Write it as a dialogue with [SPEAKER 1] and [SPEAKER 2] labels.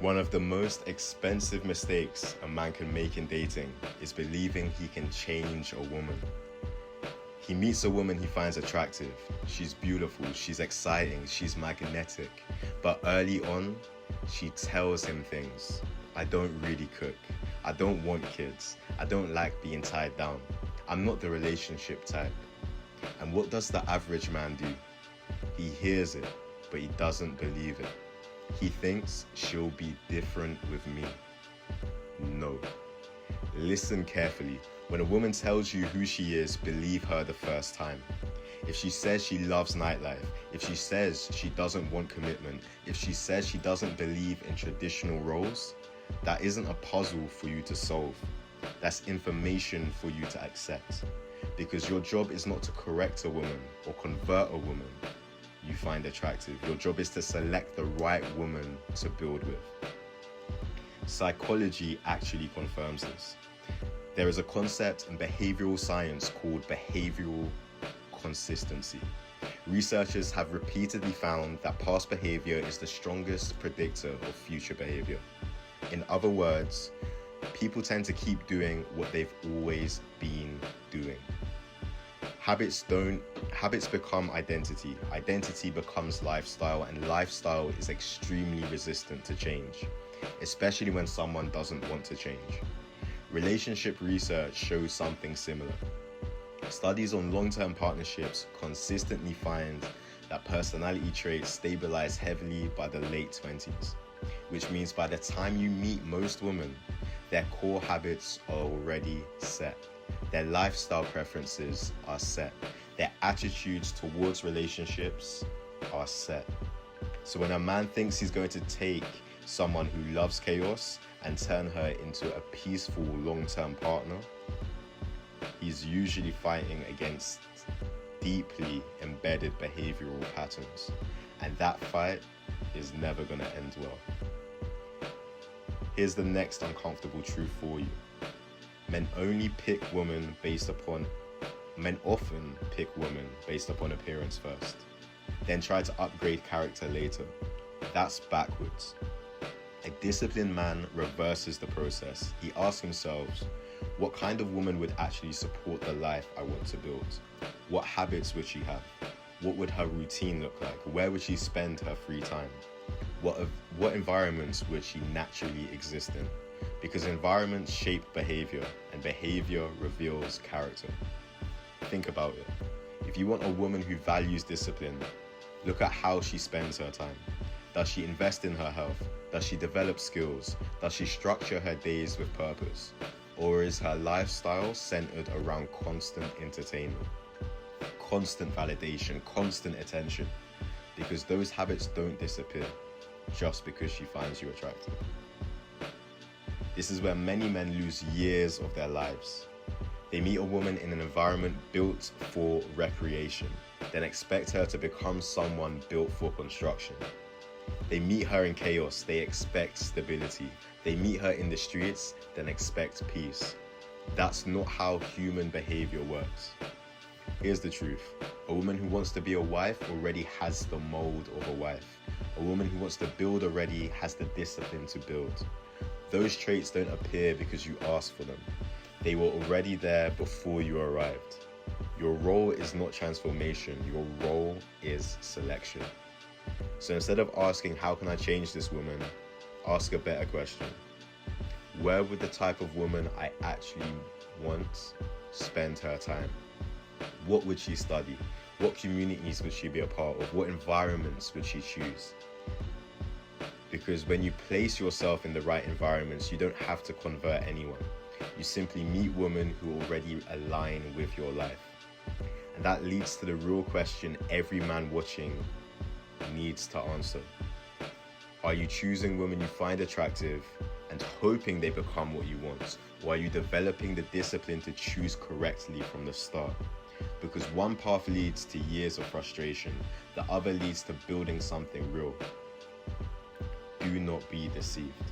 [SPEAKER 1] One of the most expensive mistakes a man can make in dating is believing he can change a woman. He meets a woman he finds attractive. She's beautiful, she's exciting, she's magnetic. But early on, she tells him things. I don't really cook. I don't want kids. I don't like being tied down. I'm not the relationship type. And what does the average man do? He hears it, but he doesn't believe it. He thinks she'll be different with me. No. Listen carefully. When a woman tells you who she is, believe her the first time. If she says she loves nightlife, if she says she doesn't want commitment, if she says she doesn't believe in traditional roles, that isn't a puzzle for you to solve. That's information for you to accept. Because your job is not to correct a woman or convert a woman you find attractive. Your job is to select the right woman to build with. Psychology actually confirms this. There is a concept in behavioral science called behavioral consistency. Researchers have repeatedly found that past behavior is the strongest predictor of future behavior. In other words, people tend to keep doing what they've always been doing. Habits become identity. Identity becomes lifestyle, and lifestyle is extremely resistant to change, especially when someone doesn't want to change. Relationship research shows something similar. Studies on long-term partnerships consistently find that personality traits stabilize heavily by the late 20s, which means by the time you meet most women, their core habits are already set. Their lifestyle preferences are set. Their attitudes towards relationships are set. So when a man thinks he's going to take someone who loves chaos and turn her into a peaceful long-term partner, he's usually fighting against deeply embedded behavioral patterns. And that fight is never going to end well. Here's the next uncomfortable truth for you. Men often pick women based upon appearance first, then try to upgrade character later. That's backwards. A disciplined man reverses the process. He asks himself, what kind of woman would actually support the life I want to build? What habits would she have? What would her routine look like? Where would she spend her free time? What environments would she naturally exist in? Because environments shape behavior, and behavior reveals character. Think about it. If you want a woman who values discipline, look at how she spends her time. Does she invest in her health? Does she develop skills? Does she structure her days with purpose? Or is her lifestyle centered around constant entertainment, constant validation, constant attention? Because those habits don't disappear just because she finds you attractive. This is where many men lose years of their lives. They meet a woman in an environment built for recreation, then expect her to become someone built for construction. They meet her in chaos, they expect stability. They meet her in the streets, then expect peace. That's not how human behavior works. Here's the truth. A woman who wants to be a wife already has the mold of a wife. A woman who wants to build already has the discipline to build. Those traits don't appear because you asked for them. They were already there before you arrived. Your role is not transformation, your role is selection. So instead of asking, how can I change this woman? Ask a better question. Where would the type of woman I actually want spend her time? What would she study? What communities would she be a part of? What environments would she choose? Because when you place yourself in the right environments, you don't have to convert anyone. You simply meet women who already align with your life. And that leads to the real question every man watching needs to answer. Are you choosing women you find attractive and hoping they become what you want? Or are you developing the discipline to choose correctly from the start? Because one path leads to years of frustration, the other leads to building something real. Do not be deceived.